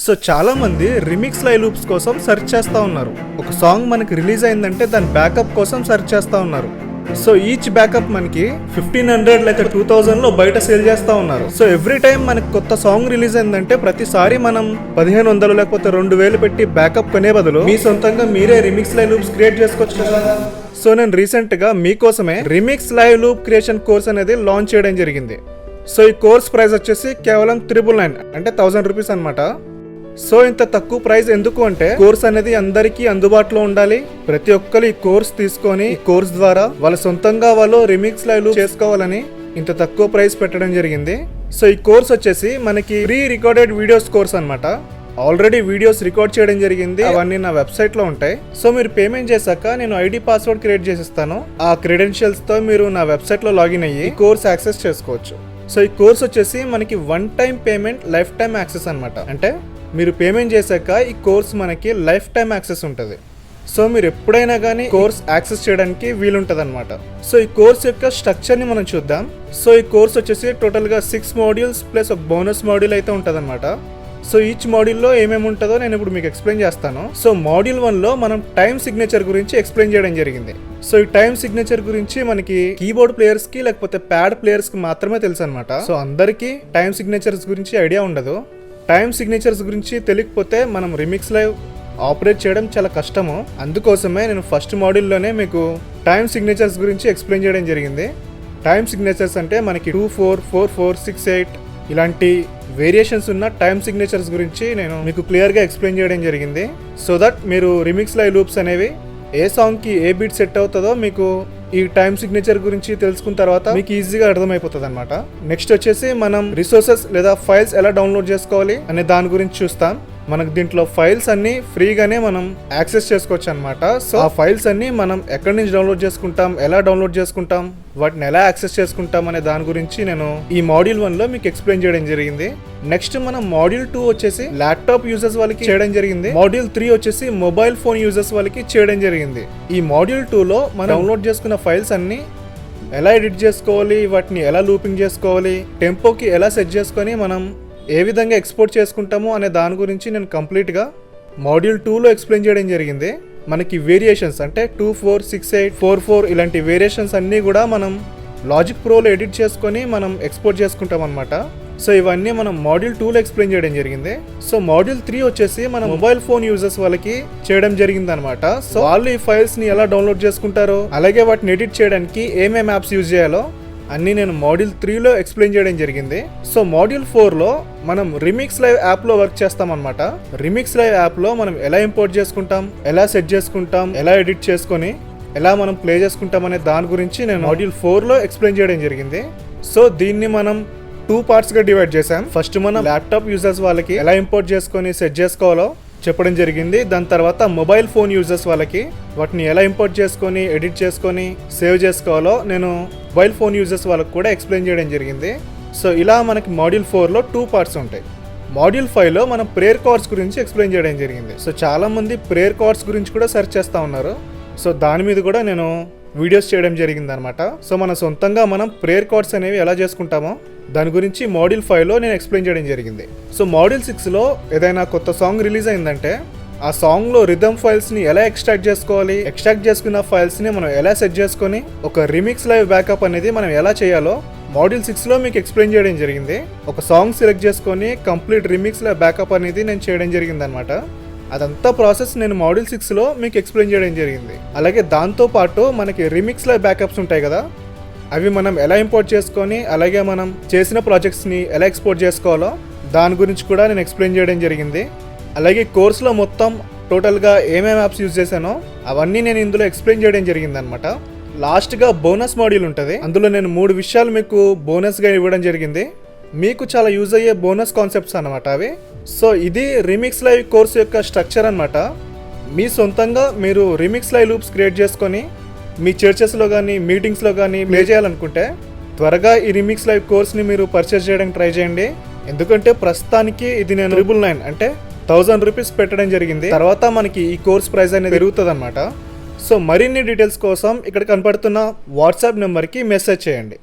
So చాలా మంది remix live loops కోసం సెర్చ్ చేస్తూ ఉన్నారు. ఒక సాంగ్ మనకి రిలీజ్ అయిందంటే దాని బ్యాకప్ కోసం సెర్చ్ చేస్తూ ఉన్నారు. సో ఈచ్ బ్యాకప్ మనకి 1500 లేక 2000 లో బయట సేల్ చేస్తూ ఉన్నారు. సో ఎవ్రీ టైం మనకి కొత్త సాంగ్ రిలీజ్ అయిందంటే ప్రతిసారి మనం 1500 లేకపోతే 2000 పెట్టి బ్యాకప్ కొనే బదులు మీ సొంతంగా మీరే రిమిక్స్ లైవ్ లూప్స్ క్రియేట్ చేసుకోవచ్చు కదా. సో నేను రీసెంట్ గా మీకోసమే remix live loop creation course అనేది లాంచ్ చేయడం జరిగింది. సో ఈ కోర్స్ ప్రైస్ వచ్చేసి కేవలం 999 అంటే 1000 రూపీస్ అనమాట. సో ఇంత తక్కువ ప్రైస్ ఎందుకు అంటే కోర్స్ అనేది అందరికీ అందుబాటులో ఉండాలి. ప్రతి ఒక్కరు ఈ కోర్స్ తీసుకొని ఈ కోర్స్ ద్వారా వాళ్ళ సొంతంగా వాళ్ళు రిమిక్స్ లైవ్ లూప్ చేసుకోవాలని ఇంత తక్కువ ప్రైస్ పెట్టడం జరిగింది. సో ఈ కోర్స్ వచ్చేసి మనకి ప్రీ రికార్డెడ్ వీడియోస్ కోర్స్ అనమాట. ఆల్రెడీ వీడియోస్ రికార్డ్ చేయడం జరిగింది, అవన్నీ నా వెబ్సైట్ లో ఉంటాయి. సో మీరు పేమెంట్ చేశాక నేను ఐడి పాస్వర్డ్ క్రియేట్ చేసిస్తాను. ఆ క్రెడెన్షియల్స్ తో మీరు నా వెబ్సైట్ లో లాగిన్ అయ్యి కోర్స్ యాక్సెస్ చేసుకోవచ్చు. సో ఈ కోర్స్ వచ్చేసి మనకి 1 time payment life time access అనమాట. అంటే మీరు పేమెంట్ చేశాక ఈ కోర్స్ మనకి లైఫ్ టైం యాక్సెస్ ఉంటుంది. సో మీరు ఎప్పుడైనా కానీ కోర్స్ యాక్సెస్ చేయడానికి వీలుంటుంది అనమాట. సో ఈ కోర్స్ యొక్క స్ట్రక్చర్ని మనం చూద్దాం. సో ఈ కోర్స్ వచ్చేసి టోటల్గా 6 మాడ్యూల్స్ ప్లస్ ఒక బోనస్ మాడ్యూల్ అయితే ఉంటుంది అనమాట. సో ఈచ్ మాడ్యూల్లో ఏమేమి ఉంటుందో నేను ఇప్పుడు మీకు ఎక్స్ప్లెయిన్ చేస్తాను. సో మాడ్యూల్ 1లో మనం టైం సిగ్నేచర్ గురించి ఎక్స్ప్లెయిన్ చేయడం జరిగింది. సో ఈ టైం సిగ్నేచర్ గురించి మనకి కీబోర్డ్ ప్లేయర్స్ కి లేకపోతే ప్యాడ్ ప్లేయర్స్ కి మాత్రమే తెలుసు అనమాట. సో అందరికీ టైం సిగ్నేచర్స్ గురించి ఐడియా ఉండదు. టైం సిగ్నేచర్స్ గురించి తెలియకపోతే మనం రిమిక్స్ లైవ్ ఆపరేట్ చేయడం చాలా కష్టము. అందుకోసమే నేను ఫస్ట్ మాడ్యూల్లోనే మీకు టైం సిగ్నేచర్స్ గురించి ఎక్స్ప్లెయిన్ చేయడం జరిగింది. టైం సిగ్నేచర్స్ అంటే మనకి 2, 4, 4, 4, 6, 8 ఇలాంటి వేరియేషన్స్ ఉన్న టైం సిగ్నేచర్స్ గురించి నేను మీకు క్లియర్గా ఎక్స్ప్లెయిన్ చేయడం జరిగింది. సో దట్ మీరు రిమిక్స్ లైవ్ లూప్స్ అనేవి ఏ సాంగ్కి ఏ బీట్ సెట్ అవుతుందో మీకు ఈ టైం సిగ్నేచర్ గురించి తెలుసుకున్న తర్వాత మీకు ఈజీగా అర్థమైపోతుంది అనమాట. నెక్స్ట్ వచ్చేసి మనం రిసోర్సెస్ లేదా ఫైల్స్ ఎలా డౌన్లోడ్ చేసుకోవాలి అనే దాని గురించి చూస్తాం. మనకు దీంట్లో ఫైల్స్ అన్ని ఫ్రీగానే మనం యాక్సెస్ చేసుకోవచ్చు అనమాట. సో ఆ ఫైల్స్ అన్ని మనం ఎక్కడి నుంచి డౌన్లోడ్ చేసుకుంటాం, ఎలా డౌన్లోడ్ చేసుకుంటాం, వాటిని ఎలా యాక్సెస్ చేసుకుంటాం అనే దాని గురించి నేను ఈ మాడ్యూల్ 1లో మీకు ఎక్స్ప్లెయిన్ చేయడం జరిగింది. నెక్స్ట్ మనం మాడ్యూల్ 2 వచ్చేసి ల్యాప్టాప్ యూజర్స్ వాళ్ళకి చేయడం జరిగింది. మాడ్యూల్ 3 వచ్చేసి మొబైల్ ఫోన్ యూజర్స్ వాళ్ళకి చేయడం జరిగింది. ఈ మాడ్యూల్ 2లో మనం డౌన్లోడ్ చేసుకున్న ఫైల్స్ అన్ని ఎలా ఎడిట్ చేసుకోవాలి, వాటిని ఎలా లూపింగ్ చేసుకోవాలి, టెంపోకి ఎలా సెట్ చేసుకొని మనం ఏ విధంగా ఎక్స్పోర్ట్ చేసుకుంటాము అనే దాని గురించి నేను కంప్లీట్గా మాడ్యూల్ 2లో ఎక్స్ప్లెయిన్ చేయడం జరిగింది. మనకి వేరియేషన్స్ అంటే 2, 4, 6, 8, 4, 4 ఇలాంటి వేరియేషన్స్ అన్నీ కూడా మనం లాజిక్ ప్రోలో ఎడిట్ చేసుకొని మనం ఎక్స్పోర్ట్ చేసుకుంటాం అనమాట. సో ఇవన్నీ మనం మాడ్యూల్ 2లో ఎక్స్ప్లెయిన్ చేయడం జరిగింది. సో మాడ్యూల్ 3 వచ్చేసి మన మొబైల్ ఫోన్ యూజర్స్ వాళ్ళకి చేయడం జరిగింది అనమాట. సో వాళ్ళు ఈ ఫైల్స్ ని ఎలా డౌన్లోడ్ చేసుకుంటారో అలాగే వాటిని ఎడిట్ చేయడానికి ఏమేమి యాప్స్ యూజ్ చేయాలో అన్నీ నేను మాడ్యూల్ 3లో ఎక్స్ప్లెయిన్ చేయడం జరిగింది. సో మాడ్యూల్ 4లో మనం రిమిక్స్ లైవ్ యాప్లో వర్క్ చేస్తాం అనమాట. రిమిక్స్ లైవ్ యాప్లో మనం ఎలా ఇంపోర్ట్ చేసుకుంటాం, ఎలా సెట్ చేసుకుంటాం, ఎలా ఎడిట్ చేసుకొని ఎలా మనం ప్లే చేసుకుంటాం అనే దాని గురించి నేను మాడ్యూల్ 4లో ఎక్స్ప్లెయిన్ చేయడం జరిగింది. సో దీన్ని మనం 2 పార్ట్స్గా డివైడ్ చేసాం. ఫస్ట్ మనం ల్యాప్టాప్ యూజర్స్ వాళ్ళకి ఎలా ఇంపోర్ట్ చేసుకొని సెట్ చేసుకోవాలో చెప్పడం జరిగింది. దాని తర్వాత మొబైల్ ఫోన్ యూజర్స్ వాళ్ళకి వాటిని ఎలా ఇంపోర్ట్ చేసుకొని ఎడిట్ చేసుకొని సేవ్ చేసుకోవాలో నేను మొబైల్ ఫోన్ యూజర్స్ వాళ్ళకి కూడా ఎక్స్ప్లెయిన్ చేయడం జరిగింది. సో ఇలా మనకి మాడ్యూల్ 4లో 2 పార్ట్స్ ఉంటాయి. మాడ్యూల్ 5లో మనం ప్రేయర్ కార్డ్స్ గురించి ఎక్స్ప్లెయిన్ చేయడం జరిగింది. సో చాలా మంది ప్రేయర్ కార్డ్స్ గురించి కూడా సెర్చ్ చేస్తూ ఉన్నారు. సో దాని మీద కూడా నేను వీడియోస్ చేయడం జరిగింది అనమాట. సో మన సొంతంగా మనం ప్రేయర్ కార్డ్స్ అనేవి ఎలా చేసుకుంటామో దాని గురించి మాడ్యూల్ 5లో నేను ఎక్స్ప్లెయిన్ చేయడం జరిగింది. సో మాడ్యూల్ 6లో ఏదైనా కొత్త సాంగ్ రిలీజ్ అయిందంటే ఆ సాంగ్లో రిథమ్ ఫైల్స్ని ఎలా ఎక్స్ట్రాక్ట్ చేసుకోవాలి, ఎక్స్ట్రాక్ట్ చేసుకున్న ఫైల్స్ని మనం ఎలా సెట్ చేసుకొని ఒక రిమిక్స్ లైవ్ బ్యాకప్ అనేది మనం ఎలా చేయాలో మాడ్యూల్ 6లో మీకు ఎక్స్ప్లెయిన్ చేయడం జరిగింది. ఒక సాంగ్ సెలెక్ట్ చేసుకొని కంప్లీట్ రిమిక్స్ లైవ్ బ్యాకప్ అనేది నేను చేయడం జరిగింది అనమాట. అదంతా ప్రాసెస్ నేను మాడ్యూల్ 6లో మీకు ఎక్స్ప్లెయిన్ చేయడం జరిగింది. అలాగే దాంతోపాటు మనకి రిమిక్స్ లైవ్ బ్యాకప్స్ ఉంటాయి కదా, అవి మనం ఎలా ఇంపోర్ట్ చేసుకొని అలాగే మనం చేసిన ప్రాజెక్ట్స్ని ఎలా ఎక్స్పోర్ట్ చేసుకోవాలో దాని గురించి కూడా నేను ఎక్స్ప్లెయిన్ చేయడం జరిగింది. అలాగే కోర్సులో మొత్తం టోటల్గా ఏమేమి యాప్స్ యూజ్ చేశానో అవన్నీ నేను ఇందులో ఎక్స్ప్లెయిన్ చేయడం జరిగింది అనమాట. లాస్ట్గా బోనస్ మాడ్యూల్ ఉంటుంది. అందులో నేను 3 విషయాలు మీకు బోనస్గా ఇవ్వడం జరిగింది. మీకు చాలా యూజ్ అయ్యే బోనస్ కాన్సెప్ట్స్ అనమాట అవి. సో ఇది రిమిక్స్ లైవ్ కోర్స్ యొక్క స్ట్రక్చర్ అనమాట. మీ సొంతంగా మీరు రిమిక్స్ లైవ్ లూప్స్ క్రియేట్ చేసుకొని మీ చర్చెస్లో కానీ మీటింగ్స్లో కానీ ప్లే చేయాలనుకుంటే త్వరగా ఈ రిమిక్స్ లైవ్ కోర్స్ని మీరు పర్చేస్ చేయడానికి ట్రై చేయండి. ఎందుకంటే ప్రస్తుతానికి ఇది నేను 999 అంటే 1000 రూపీస్ పెట్టడం జరిగింది. తర్వాత మనకి ఈ కోర్స్ ప్రైస్ అనేది పెరుగుతుంది అనమాట. సో మరిన్ని డీటెయిల్స్ కోసం ఇక్కడ కనపడుతున్న వాట్సాప్ నెంబర్కి మెసేజ్ చేయండి.